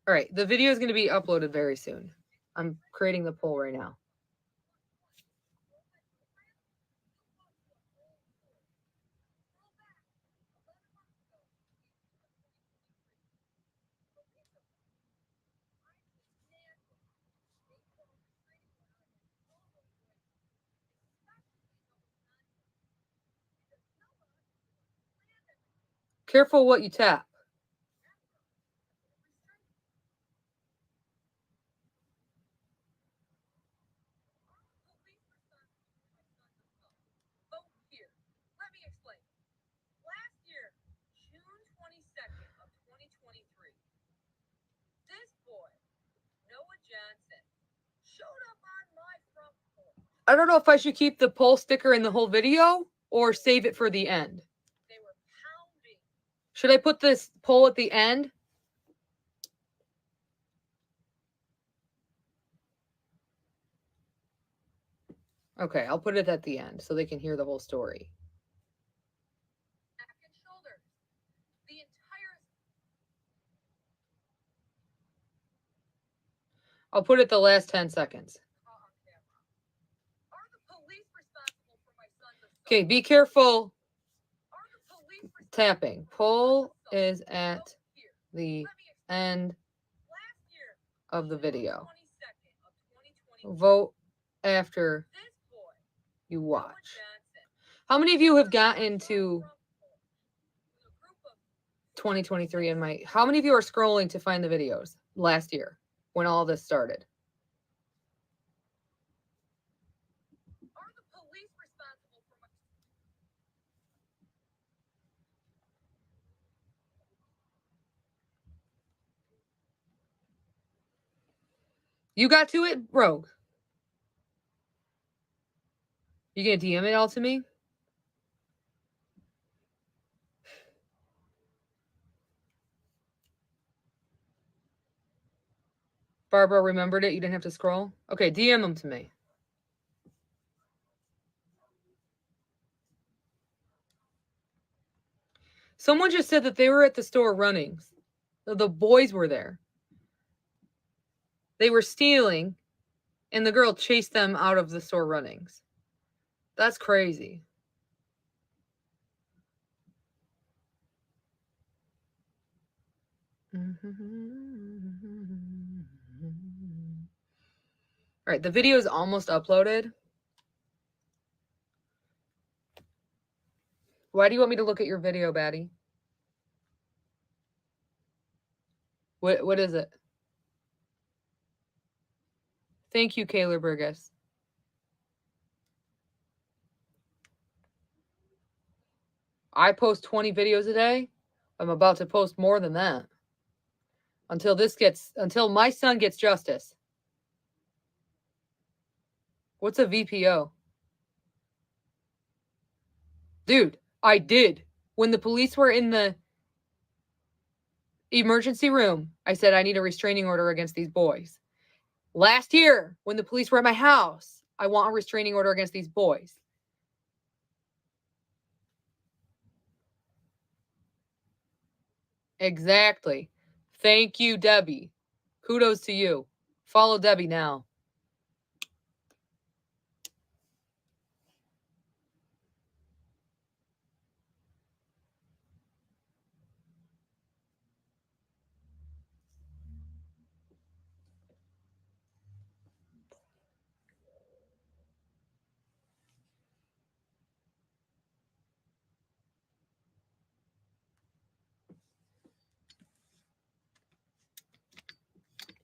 All right, the video is going to be uploaded very soon. I'm creating the poll right now. Careful what you tap. I don't know if I should keep the poll sticker in the whole video or save it for the end. Should I put this poll at the end? Okay, I'll put it at the end so they can hear the whole story. I'll put it the last 10 seconds. Okay, be careful tapping. Poll is at the end of the video. Vote after you watch. How many of you have gotten to 2023 and how many of you are scrolling to find the videos last year when all this started? You got to it, Rogue? You gonna DM it all to me? Barbara remembered it. You didn't have to scroll. Okay, DM them to me. Someone just said that they were at the store running. The boys were there. They were stealing, and the girl chased them out of the store runnings. That's crazy. All right, the video is almost uploaded. Why do you want me to look at your video, Batty? What is it? Thank you, Kayla Burgess. I post 20 videos a day. I'm about to post more than that. Until my son gets justice. What's a VPO? Dude, I did. When the police were in the emergency room, I said, I need a restraining order against these boys. Last year, when the police were at my house, I want a restraining order against these boys. Exactly. Thank you, Debbie. Kudos to you. Follow Debbie now.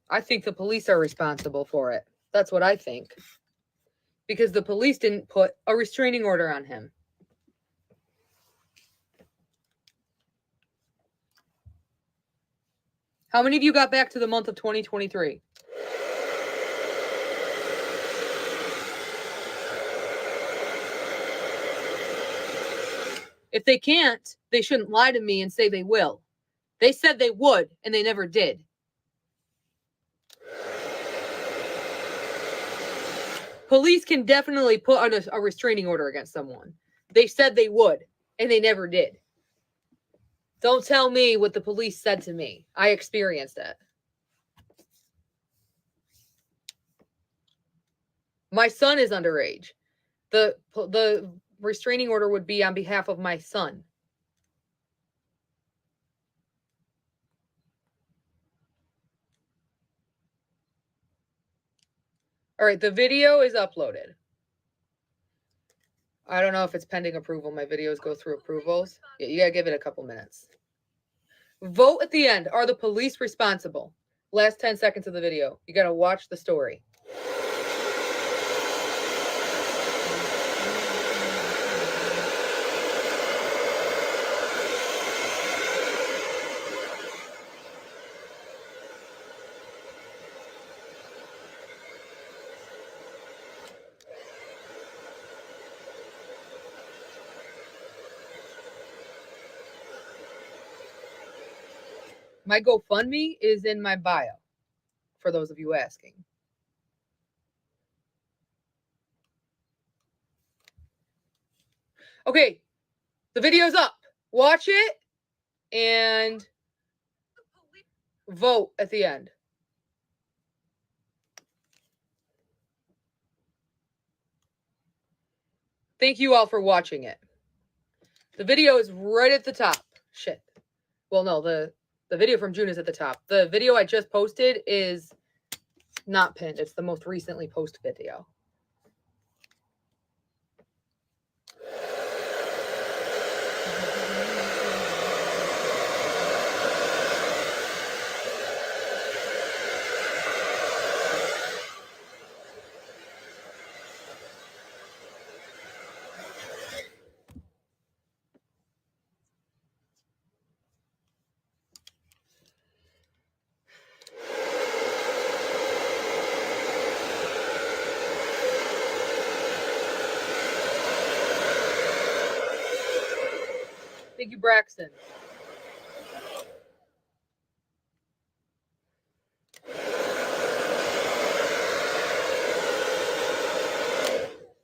I think the police are responsible for it. That's what I think. Because the police didn't put a restraining order on him. How many of you got back to the month of 2023? If they can't, they shouldn't lie to me and say they will. They said they would, and they never did. Police can definitely put on a restraining order against someone. They said they would, and they never did. Don't tell me what the police said to me. I experienced it. My son is underage. The restraining order would be on behalf of my son. All right, the video is uploaded. I don't know if it's pending approval. My videos go through approvals. Yeah, you gotta give it a couple minutes. Vote at the end. Are the police responsible? Last 10 seconds of the video. You gotta watch the story. My GoFundMe is in my bio, for those of you asking. Okay, the video's up. Watch it and vote at the end. Thank you all for watching it. The video is right at the top. Shit. Well, no, the video from June is at the top. The video I just posted is not pinned. It's the most recently posted video. Thank you, Braxton.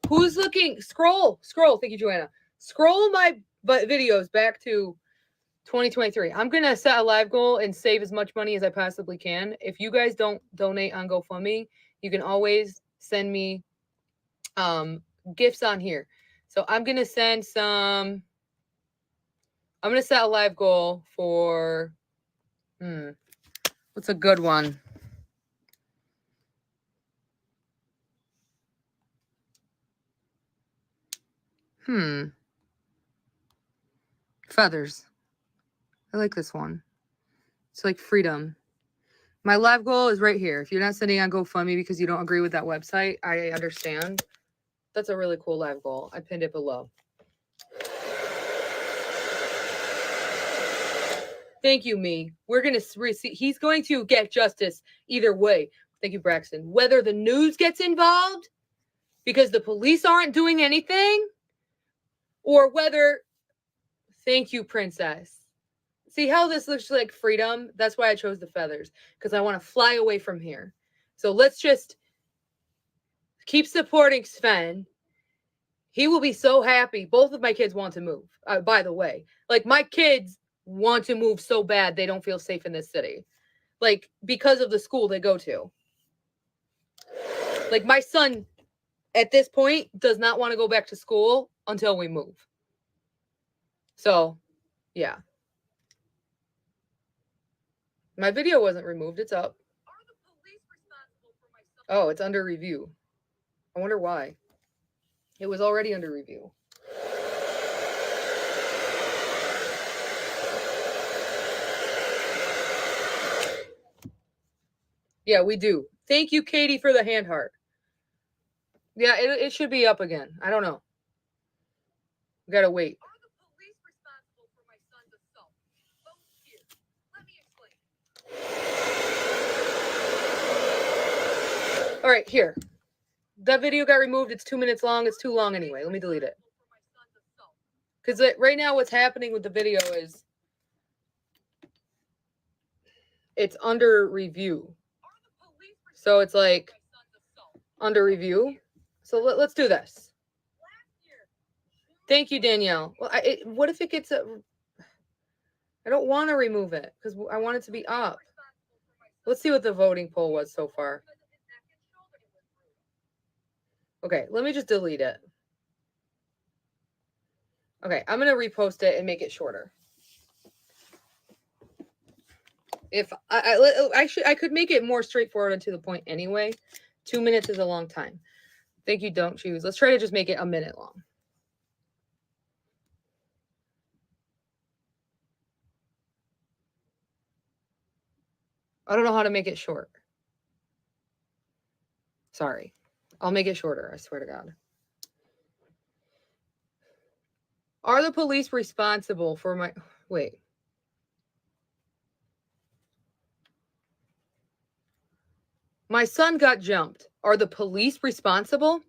Who's looking? Scroll. Thank you, Joanna. Scroll my videos back to 2023. I'm going to set a live goal and save as much money as I possibly can. If you guys don't donate on GoFundMe, you can always send me gifts on here. So I'm going to send some. I'm going to set a live goal for, what's a good one? Feathers. I like this one. It's like freedom. My live goal is right here. If you're not sending on GoFundMe because you don't agree with that website, I understand. That's a really cool live goal. I pinned it below. Thank you, me. We're going to receive. He's going to get justice either way. Thank you, Braxton. Whether the news gets involved because the police aren't doing anything, or whether. Thank you, Princess. See how this looks like freedom? That's why I chose the feathers, because I want to fly away from here. So let's just keep supporting Sven. He will be so happy. Both of my kids want to move, by the way. Like, my kids want to move so bad they don't feel safe in this city. Like, because of the school they go to. Like, my son, at this point, does not want to go back to school until we move. So, yeah. My video wasn't removed. It's up. Oh, it's under review. I wonder why. It was already under review. Yeah, we do. Thank you, Katie, for the hand heart. Yeah, it should be up again. I don't know. We gotta wait. Are the police responsible for my son's assault? Vote here. Let me explain. All right, here. That video got removed. It's 2 minutes long. It's too long anyway. Let me delete it. Because right now what's happening with the video is it's under review. So it's like under review. So let's do this. Thank you, Danielle. Well, what if it gets a... I don't want to remove it because I want it to be up. Let's see what the voting poll was so far. Okay, let me just delete it. Okay, I'm going to repost it and make it shorter. If I could make it more straightforward and to the point anyway. 2 minutes is a long time. Thank you, don't choose. Let's try to just make it a minute long. I don't know how to make it short. Sorry. I'll make it shorter, I swear to God. Are the police responsible for my... Wait. My son got jumped. Are the police responsible?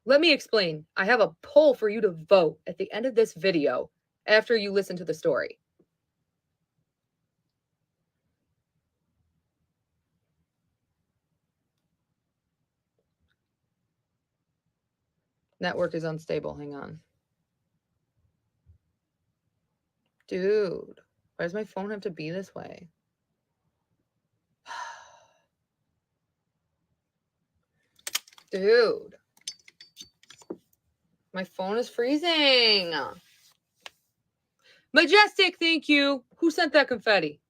Let me explain. I have a poll for you to vote at the end of this video after you listen to the story. Network is unstable. Hang on. Dude, why does my phone have to be this way? Dude. My phone is freezing. Majestic, thank you. Who sent that confetti?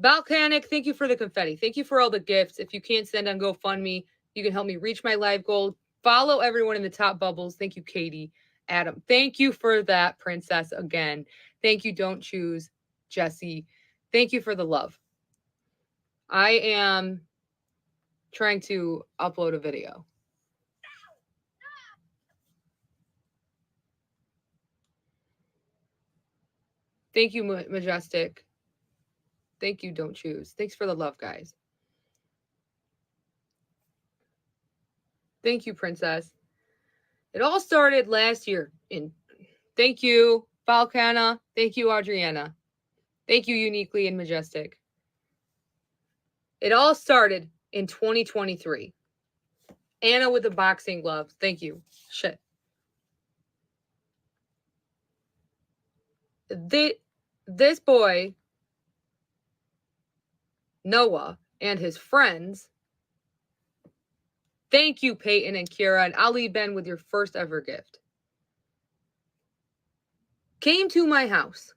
Balkanic, thank you for the confetti. Thank you for all the gifts. If you can't send on GoFundMe, you can help me reach my live goal. Follow everyone in the top bubbles. Thank you, Katie. Adam, thank you for that, Princess, again. Thank you, Don't Choose, Jesse. Thank you for the love. I am trying to upload a video. Thank you, Majestic. Thank you, Don't Choose. Thanks for the love, guys. Thank you, Princess. It all started last year. Thank you, Falcana. Thank you, Adriana. Thank you, Uniquely and Majestic. It all started in 2023. Anna with the boxing gloves. Thank you. Shit. This boy, Noah, and his friends. Thank you, Peyton and Kira, and Ali Ben with your first ever gift. Came to my house.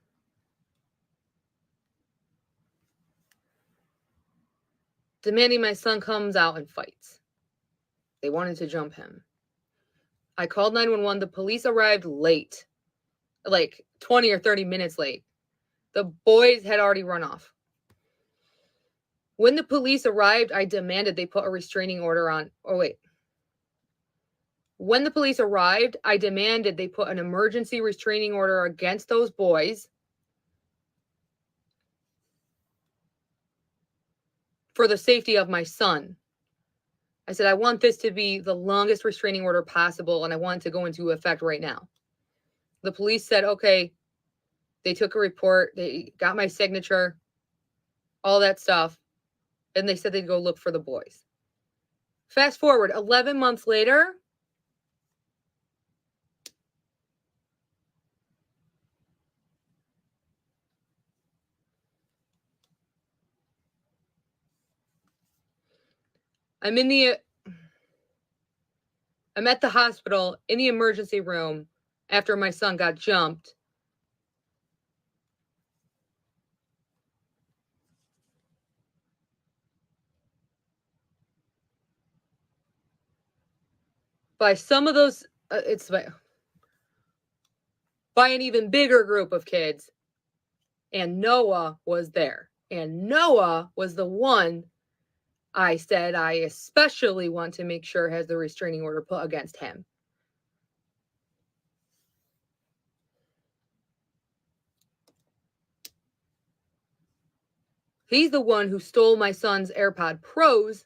Demanding my son comes out and fights. They wanted to jump him. I called 911. The police arrived late, like 20 or 30 minutes late. The boys had already run off. When the police arrived, I demanded they put a restraining order on. Oh, wait. When the police arrived, I demanded they put an emergency restraining order against those boys for the safety of my son. I said, I want this to be the longest restraining order possible, and I want it to go into effect right now. The police said, okay. They took a report. They got my signature, all that stuff, and they said they'd go look for the boys. Fast forward, 11 months later, I'm at the hospital in the emergency room after my son got jumped. By some of those, it's by an even bigger group of kids. And Noah was there. And Noah was the one I said I especially want to make sure has the restraining order put against him. He's the one who stole my son's AirPod Pros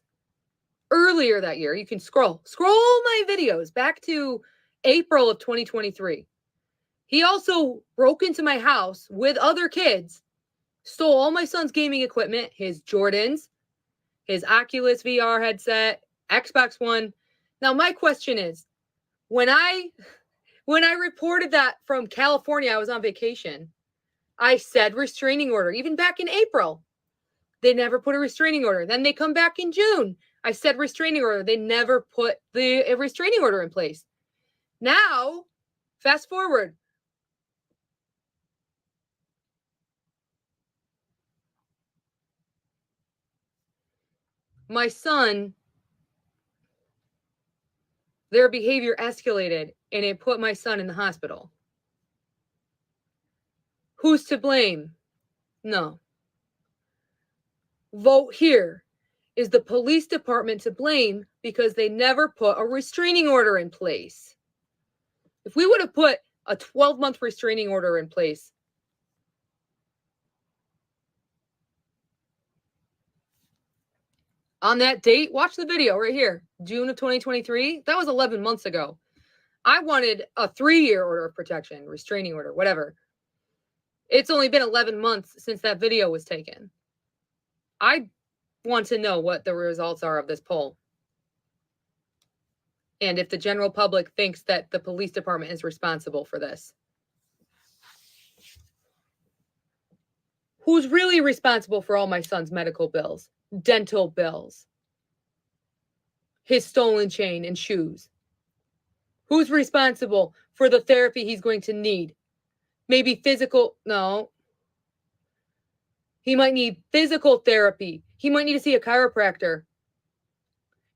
earlier that year. You can scroll my videos back to April of 2023. He also broke into my house with other kids, stole all my son's gaming equipment, his Jordans, his Oculus VR headset, Xbox One. Now, my question is, when I reported that from California, I was on vacation, I said restraining order, even back in April. They never put a restraining order. Then they come back in June. I said restraining order. They never put a restraining order in place. Now, fast forward. My son, their behavior escalated and it put my son in the hospital. Who's to blame? No. Vote here. Is the police department to blame because they never put a restraining order in place? If we would have put a 12-month restraining order in place, on that date, watch the video right here, June of 2023. That was 11 months ago. I wanted a 3-year order of protection, restraining order, whatever. It's only been 11 months since that video was taken. I want to know what the results are of this poll. And if the general public thinks that the police department is responsible for this. Who's really responsible for all my son's medical bills, dental bills, his stolen chain and shoes? Who's responsible for the therapy he's going to need? Maybe physical, no. He might need physical therapy. He might need to see a chiropractor.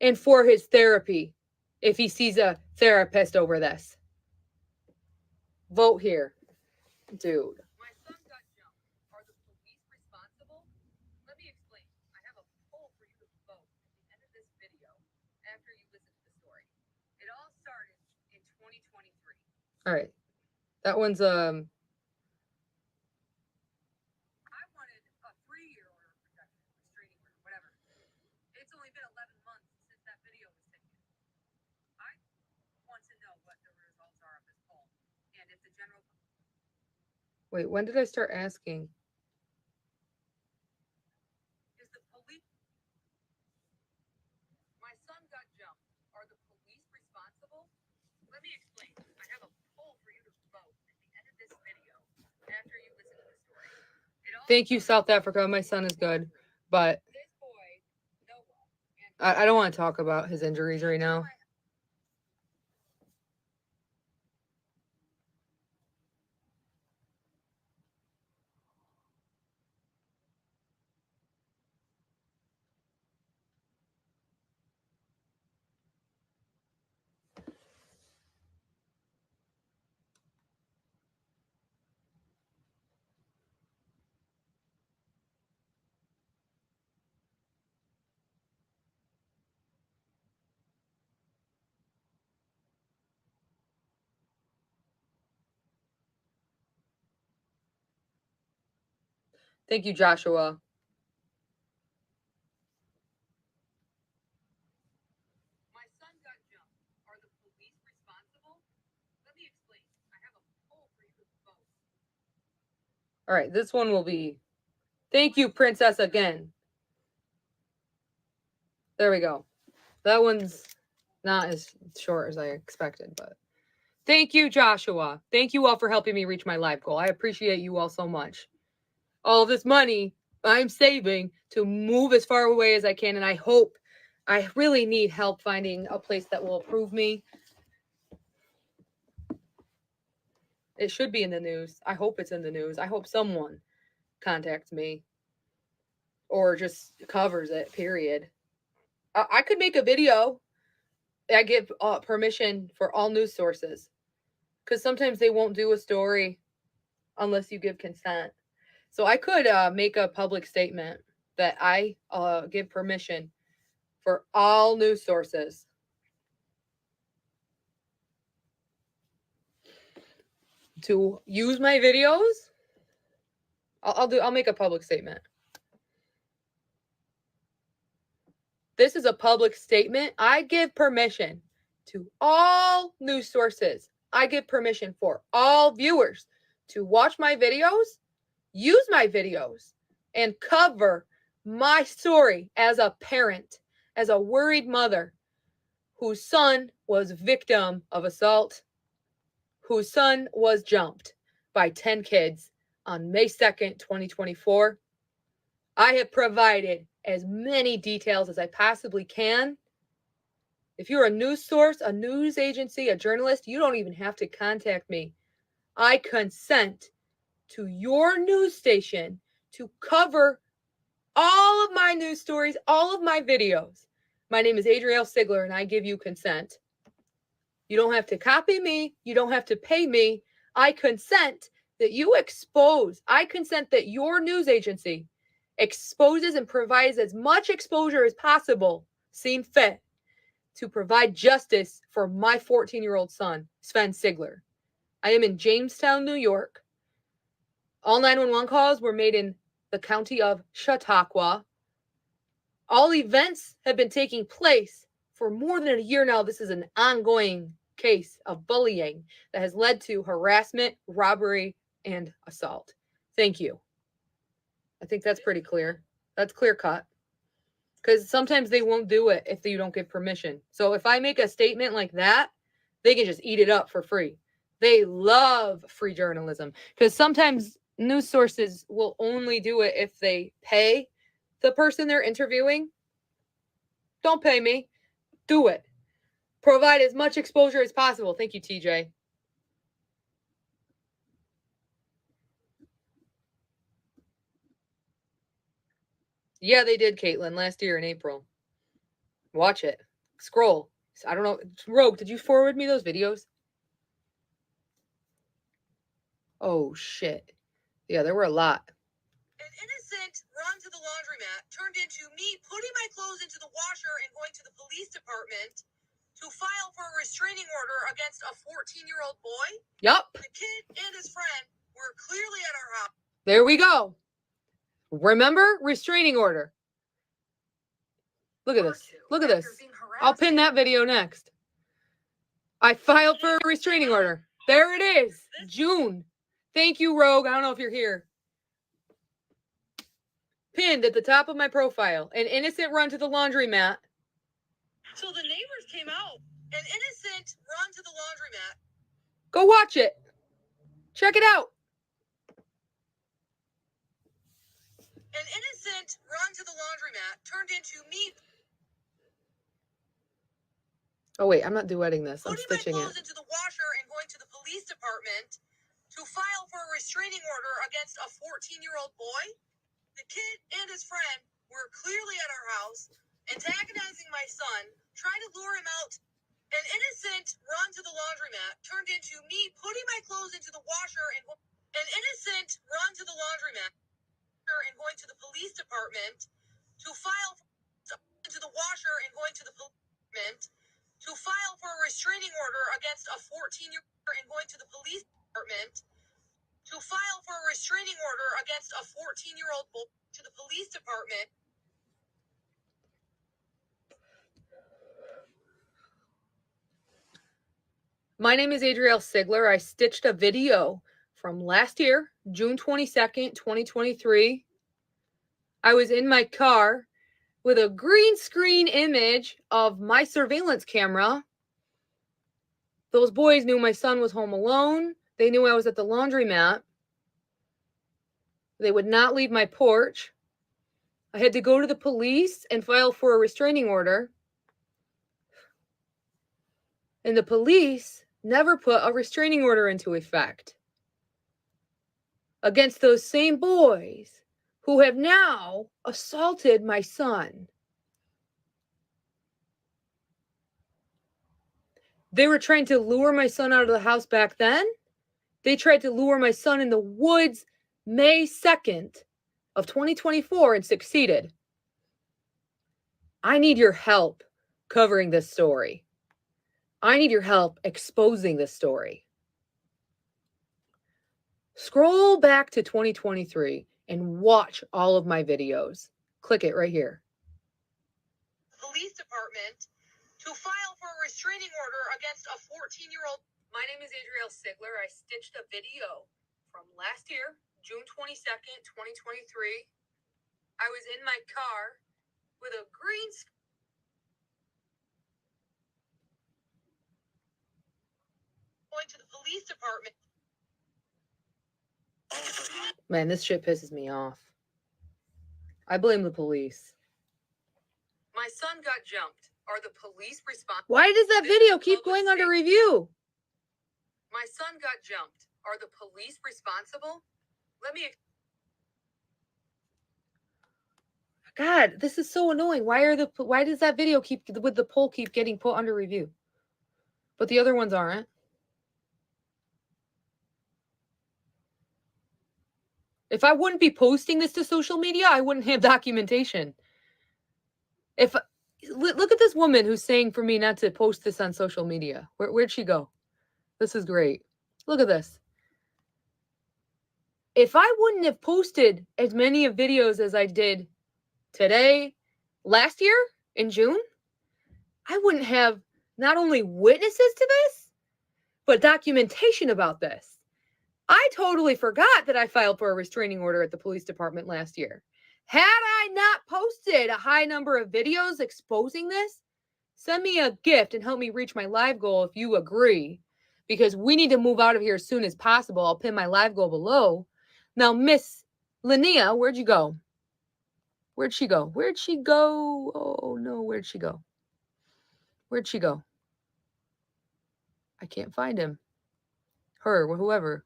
And for his therapy, if he sees a therapist over this. Vote here. Dude. My son got jumped. Are the police responsible? Let me explain. I have a poll for you to vote at the end of this video after you listen to the story. It all started in 2023. All right. That one's I wanted a 3-year order of protection, restraining order, whatever. It's only been 11 months since that video was taken. I want to know what the results are of this poll. And if the general... Wait, when did I start asking? Is the police... My son got jumped. Are the police responsible? Let me explain. I have a poll for you to vote at the end of this video after you listen to the story. Thank you, South Africa. My son is good, but I don't want to talk about his injuries right now. Thank you, Joshua. My son got jumped. Are the police responsible? Let me explain. I have a poll for you to vote. All right, this one will be... Thank you, Princess, again. There we go. That one's not as short as I expected, but... Thank you, Joshua. Thank you all for helping me reach my life goal. I appreciate you all so much. All of this money I'm saving to move as far away as I can, and I hope, I really need help finding a place that will approve me. It should be in the news. I hope it's in the news. I hope someone contacts me or just covers it, period. I could make a video. I give permission for all news sources because sometimes they won't do a story unless you give consent. So I could make a public statement that I give permission for all news sources to use my videos. I'll make a public statement. This is a public statement. I give permission to all news sources. I give permission for all viewers to watch my videos, use my videos, and cover my story as a parent, as a worried mother whose son was victim of assault, whose son was jumped by 10 kids on May 2nd, 2024. I have provided as many details as I possibly can. If you're a news source, a news agency, a journalist, you don't even have to contact me. I consent to your news station to cover all of my news stories, all of my videos. My name is Adrielle Sigler, and I give you consent. You don't have to copy me. You don't have to pay me. I consent that you expose. I consent that your news agency exposes and provides as much exposure as possible, seen fit, to provide justice for my 14-year-old son, Sven Sigler. I am in Jamestown, New York. All 911 calls were made in the county of Chautauqua. All events have been taking place for more than a year now. This is an ongoing case of bullying that has led to harassment, robbery, and assault. Thank you. I think that's pretty clear. That's clear cut. Because sometimes they won't do it if you don't give permission. So if I make a statement like that, they can just eat it up for free. They love free journalism. Because sometimes news sources will only do it if they pay the person they're interviewing. Don't pay me. Do it. Provide as much exposure as possible. Thank you, TJ. Yeah, they did, Caitlin, last year in April. Watch it. Scroll. I don't know. Rogue, did you forward me those videos? Oh, shit. Yeah, there were a lot. An innocent run to the laundromat turned into me putting my clothes into the washer and going to the police department to file for a restraining order against a 14-year-old boy. Yup. The kid and his friend were clearly at our house. There we go. Remember? Restraining order. Look at this. Look at this. I'll pin that video next. I filed for a restraining order. There it is. June. Thank you, Rogue. I don't know if you're here. Pinned at the top of my profile. An innocent run to the laundromat. So the neighbors came out. An innocent run to the laundromat. Go watch it. Check it out. An innocent run to the laundromat turned into me. Oh, wait. I'm not duetting this. I'm stitching putting my clothes it. into the washer and going to the police department to file for a restraining order against a 14-year-old boy. The kid and his friend were clearly at our house, antagonizing my son, trying to lure him out. An innocent run to the laundromat turned into me putting my clothes into the washer and an innocent run to the laundromat and going to the police department to file into the washer and going to the police department to file for a restraining order against a 14-year-old and going to the police department to file for a restraining order against a 14-year-old boy to the police department. My name is Adrielle Sigler. I stitched a video from last year, June 22nd, 2023. I was in my car with a green screen image of my surveillance camera. Those boys knew my son was home alone. They knew I was at the laundromat. They would not leave my porch. I had to go to the police and file for a restraining order. And the police never put a restraining order into effect against those same boys who have now assaulted my son. They were trying to lure my son out of the house back then. They tried to lure my son in the woods May 2nd of 2024 and succeeded. I need your help covering this story. I need your help exposing this story. Scroll back to 2023 and watch all of my videos. Click it right here. Police department to file for a restraining order against a 14-year-old. My name is Adrielle Sigler. I stitched a video from last year, June 22nd, 2023. I was in my car with a green screen. Going to the police department. Man, this shit pisses me off. I blame the police. My son got jumped. Are the police responsible? Why does that video keep going under review? My son got jumped. Are the police responsible? Let me. God, this is so annoying. Why does that video keep with the poll keep getting put under review? But the other ones aren't. If I wouldn't be posting this to social media, I wouldn't have documentation. Look at this woman who's saying for me not to post this on social media. Where'd she go? This is great. Look at this. If I wouldn't have posted as many of videos as I did today, last year in June, I wouldn't have not only witnesses to this, but documentation about this. I totally forgot that I filed for a restraining order at the police department last year. Had I not posted a high number of videos exposing this, send me a gift and help me reach my live goal if you agree, because we need to move out of here as soon as possible. I'll pin my live goal below. Now, Miss Linnea, where'd you go? Where'd she go? Where'd she go? Oh, no, where'd she go? Where'd she go? I can't find him. Her, whoever.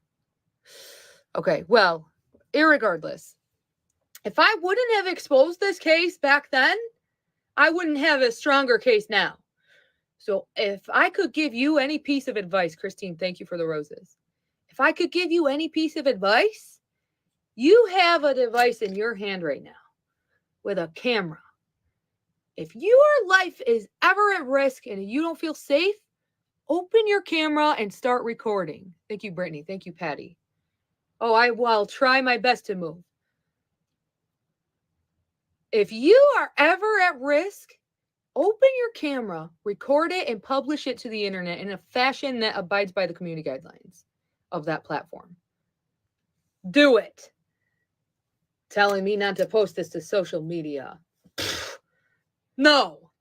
Okay, well, irregardless, if I wouldn't have exposed this case back then, I wouldn't have a stronger case now. So if I could give you any piece of advice, Christine, thank you for the roses. If I could give you any piece of advice, you have a device in your hand right now with a camera. If your life is ever at risk and you don't feel safe, open your camera and start recording. Thank you, Brittany. Thank you, Patty. Oh, I'll try my best to move. If you are ever at risk, open your camera, record it, and publish it to the internet in a fashion that abides by the community guidelines of that platform. Do it. Telling me not to post this to social media. No.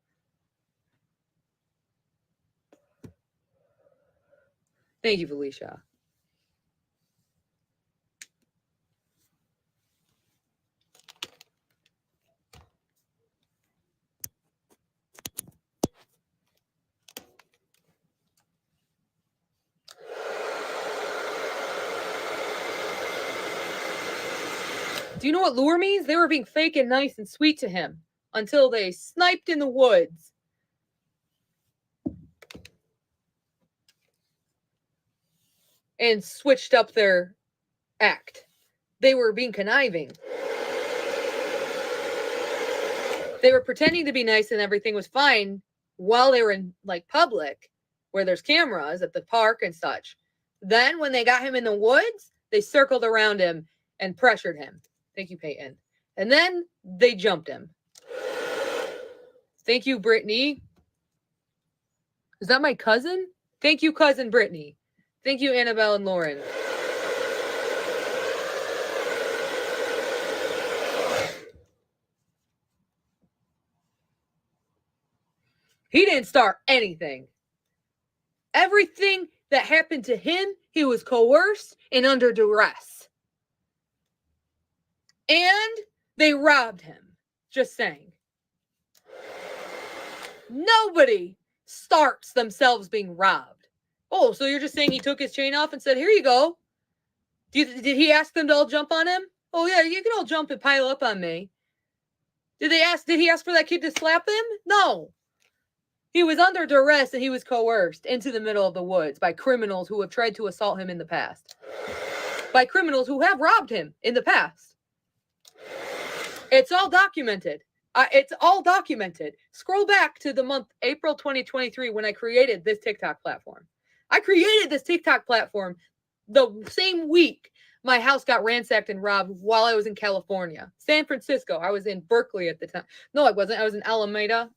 Thank you, Felicia. Do you know what lure means? They were being fake and nice and sweet to him until they sniped in the woods. And switched up their act. They were being conniving. They were pretending to be nice and everything was fine while they were in public where there's cameras at the park and such. Then when they got him in the woods, they circled around him and pressured him. Thank you, Peyton. And then they jumped him. Thank you, Brittany. Is that my cousin? Thank you, cousin Brittany. Thank you, Annabelle and Lauren. He didn't start anything. Everything that happened to him, he was coerced and under duress. And they robbed him. Just saying. Nobody starts themselves being robbed. Oh, so you're just saying he took his chain off and said, here you go. Did he ask them to all jump on him? Oh, yeah, you can all jump and pile up on me. Did he ask for that kid to slap him? No. He was under duress and he was coerced into the middle of the woods by criminals who have tried to assault him in the past. By criminals who have robbed him in the past. It's all documented. It's all documented. Scroll back to the month April 2023 when I created this TikTok platform. I created this TikTok platform the same week my house got ransacked and robbed while I was in California. San Francisco. I was in Berkeley at the time. No, I wasn't. I was in Alameda.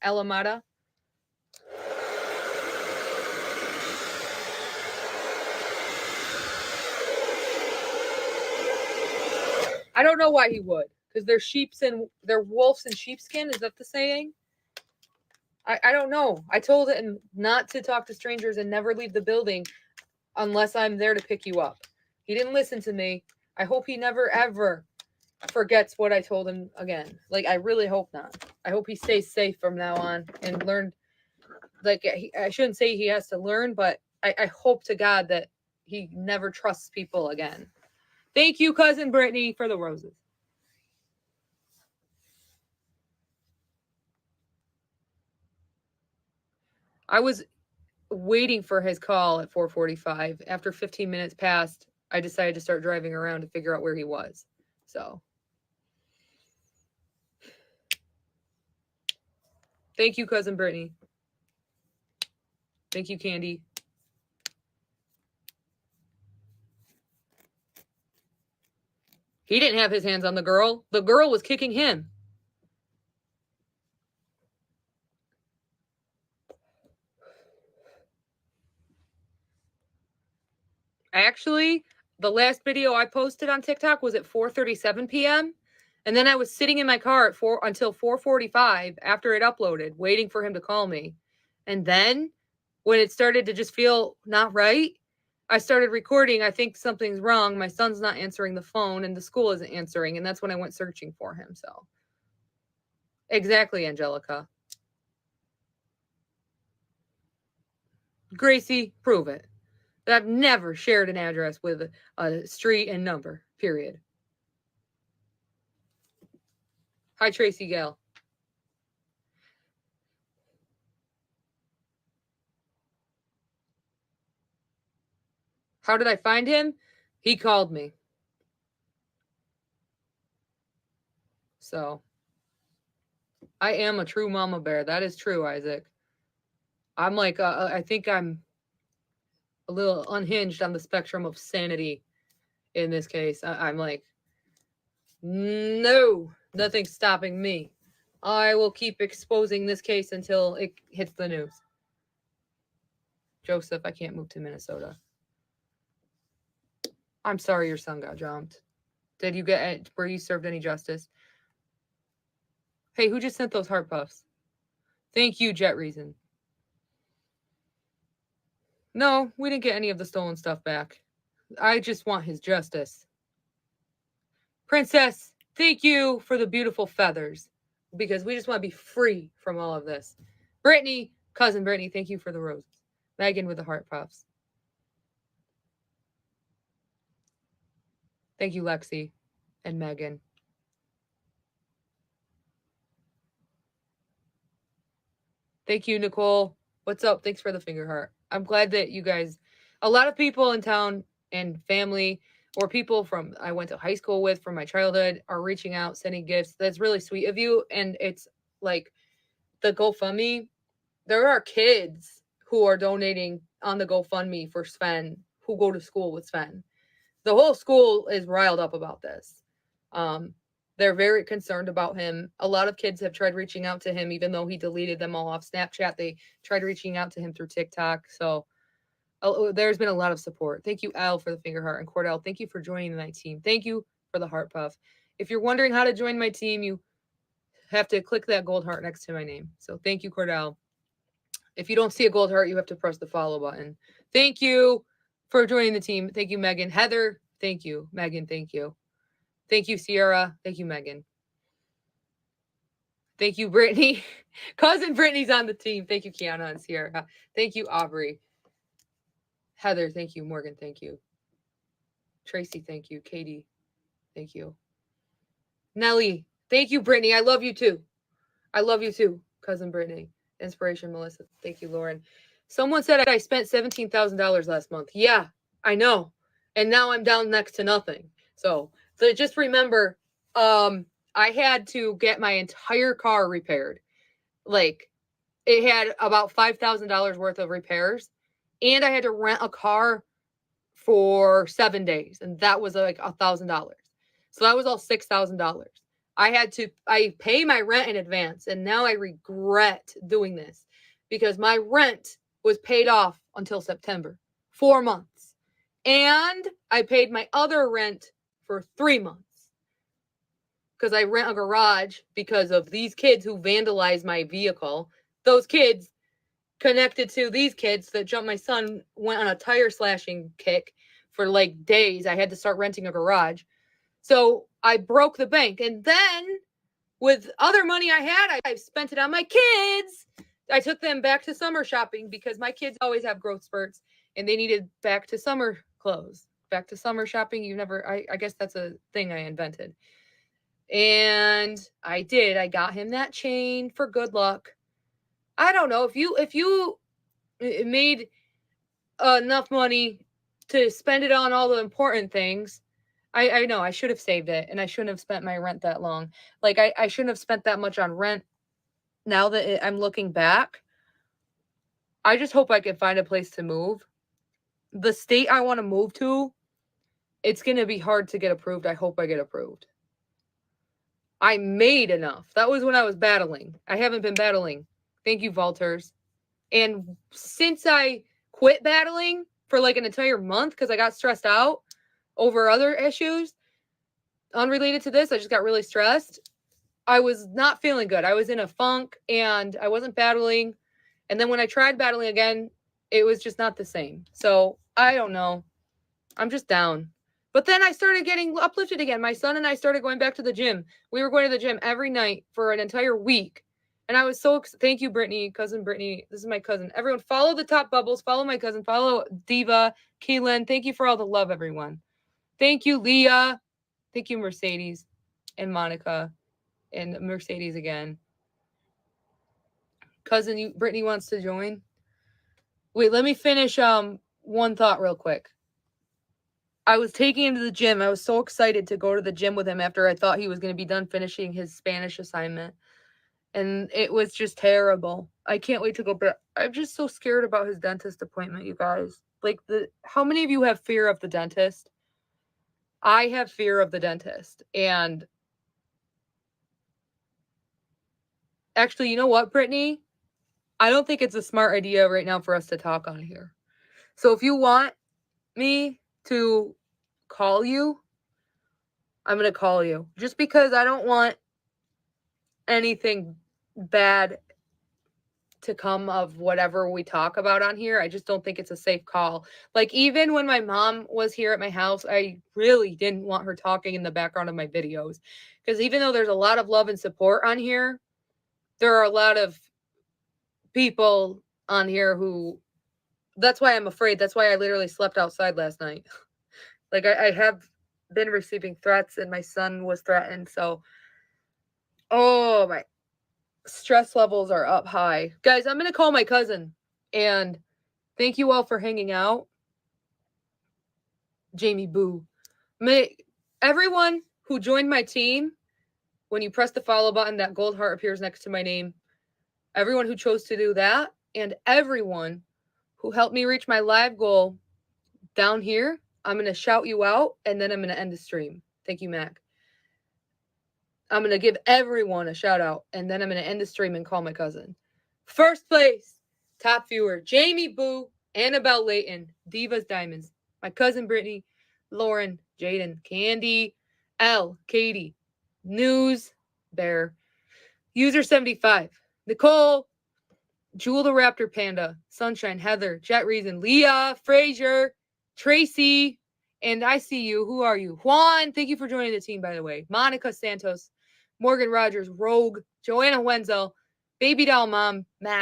I don't know why he would. Because they're wolves in sheepskin. Is that the saying? I don't know. I told him not to talk to strangers and never leave the building unless I'm there to pick you up. He didn't listen to me. I hope he never, ever forgets what I told him again. Like, I really hope not. I hope he stays safe from now on and learn. Like, I shouldn't say he has to learn, but I hope to God that he never trusts people again. Thank you, cousin Brittany, for the roses. I was waiting for his call at 4:45. After 15 minutes passed, I decided to start driving around to figure out where he was. So, thank you, cousin Brittany. Thank you, Candy. He didn't have his hands on the girl. The girl was kicking him. Actually, the last video I posted on TikTok was at 4:37 p.m. And then I was sitting in my car at until 4:45 after it uploaded, waiting for him to call me. And then when it started to just feel not right, I started recording. I think something's wrong. My son's not answering the phone and the school isn't answering. And that's when I went searching for him. So, exactly, Angelica. Gracie, prove it. That I've never shared an address with a street and number, period. Hi, Tracy Gale. How did I find him? He called me. So, I am a true mama bear. That is true, Isaac. I'm like, I think I'm a little unhinged on the spectrum of sanity in this case. I'm like, no, nothing's stopping me. I will keep exposing this case until it hits the news. Joseph, I can't move to Minnesota. I'm sorry your son got jumped. Did you were you served any justice? Hey, who just sent those heart puffs? Thank you, Jet Reason. No, we didn't get any of the stolen stuff back. I just want his justice. Princess, thank you for the beautiful feathers, because we just want to be free from all of this. Brittany, cousin Brittany, thank you for the roses. Megan with the heart puffs. Thank you, Lexi and Megan. Thank you, Nicole. What's up? Thanks for the finger heart. I'm glad that you guys, a lot of people in town and family, or people from I went to high school with from my childhood, are reaching out, sending gifts. That's really sweet of you. And it's like the GoFundMe. There are kids who are donating on the GoFundMe for Sven, who go to school with Sven. The whole school is riled up about this. They're very concerned about him. A lot of kids have tried reaching out to him, even though he deleted them all off Snapchat. They tried reaching out to him through TikTok. So there's been a lot of support. Thank you, Al, for the finger heart. And Cordell, thank you for joining my team. Thank you for the heart puff. If you're wondering how to join my team, you have to click that gold heart next to my name. So thank you, Cordell. If you don't see a gold heart, you have to press the follow button. Thank you for joining the team. Thank you, Megan. Heather, thank you. Megan, thank you. Thank you, Sierra. Thank you, Megan. Thank you, Brittany. Cousin Brittany's on the team. Thank you, Kiana and Sierra. Thank you, Aubrey. Heather, thank you. Morgan, thank you. Tracy, thank you. Katie, thank you. Nelly, thank you, Brittany. I love you too. I love you too, cousin Brittany. Inspiration, Melissa. Thank you, Lauren. Someone said I spent $17,000 last month. Yeah, I know. And now I'm down next to nothing. So just remember, I had to get my entire car repaired. Like, it had about $5,000 worth of repairs. And I had to rent a car for 7 days. And that was like $1,000. So that was all $6,000. I pay my rent in advance, and now I regret doing this because my rent was paid off until September, 4 months. And I paid my other rent for 3 months because I rent a garage because of these kids who vandalized my vehicle. Those kids connected to these kids that jumped my son, went on a tire slashing kick for like days. I had to start renting a garage. So I broke the bank. And then with other money I had, I spent it on my kids. I took them back to summer shopping because my kids always have growth spurts and they needed back to summer clothes. Back to summer shopping. I guess that's a thing I invented. And I did. I got him that chain for good luck. I don't know if you made enough money to spend it on all the important things. I know I should have saved it and I shouldn't have spent my rent that long. Like I shouldn't have spent that much on rent. Now that I'm looking back, I just hope I can find a place to move. The state I want to move to, it's going to be hard to get approved. I hope I get approved. I made enough. That was when I was battling. I haven't been battling. Thank you, Valters. And since I quit battling for like an entire month because I got stressed out over other issues unrelated to this, I just got really stressed. I was not feeling good. I was in a funk and I wasn't battling. And then when I tried battling again, it was just not the same. So I don't know. I'm just down. But then I started getting uplifted again. My son and I started going back to the gym. We were going to the gym every night for an entire week. And I was so thank you, Brittany, cousin Brittany. This is my cousin. Everyone follow the top bubbles. Follow my cousin. Follow Diva, Keelan. Thank you for all the love, everyone. Thank you, Leah. Thank you, Mercedes and Monica and Mercedes again. Cousin, Brittany wants to join. Wait, let me finish one thought real quick. I was taking him to the gym. I was so excited to go to the gym with him after I thought he was going to be done finishing his Spanish assignment. And it was just terrible. I can't wait to go back. I'm just so scared about his dentist appointment, you guys. Like, how many of you have fear of the dentist? I have fear of the dentist. And actually, you know what, Brittany? I don't think it's a smart idea right now for us to talk on here. So if you want me to call you, I'm going to call you. Just because I don't want anything bad to come of whatever we talk about on here. I just don't think it's a safe call. Like, even when my mom was here at my house, I really didn't want her talking in the background of my videos. Because even though there's a lot of love and support on here, there are a lot of people on here who, that's why I'm afraid. That's why I literally slept outside last night. Like, I have been receiving threats and my son was threatened. So, oh my stress levels are up high. Guys, I'm going to call my cousin. And thank you all for hanging out. Jamie Boo. Everyone who joined my team, when you press the follow button, that gold heart appears next to my name. Everyone who chose to do that, and everyone who helped me reach my live goal down here, I'm going to shout you out, and then I'm going to end the stream. Thank you, Mac. I'm going to give everyone a shout out, and then I'm going to end the stream and call my cousin. First place, top viewer, Jamie Boo, Annabelle Layton, Divas Diamonds, my cousin Brittany, Lauren, Jaden, Candy, L, Katie, News, Bear, User 75, Nicole, Jewel the Raptor Panda, Sunshine, Heather, Jet Reason, Leah, Frazier, Tracy, and I see you. Who are you? Juan, thank you for joining the team, by the way. Monica Santos, Morgan Rogers, Rogue, Joanna Wenzel, Baby Doll Mom, Matt.